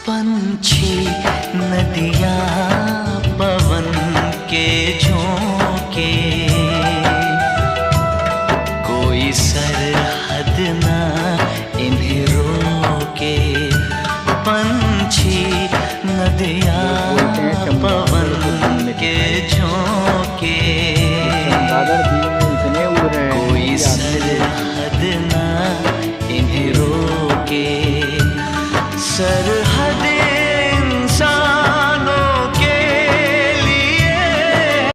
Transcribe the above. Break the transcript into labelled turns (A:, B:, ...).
A: पंछी नदियाँ पवन के झोंके, कोई सरहद ना इन्हें रोके। पंछी नदियाँ पवन के झोंके,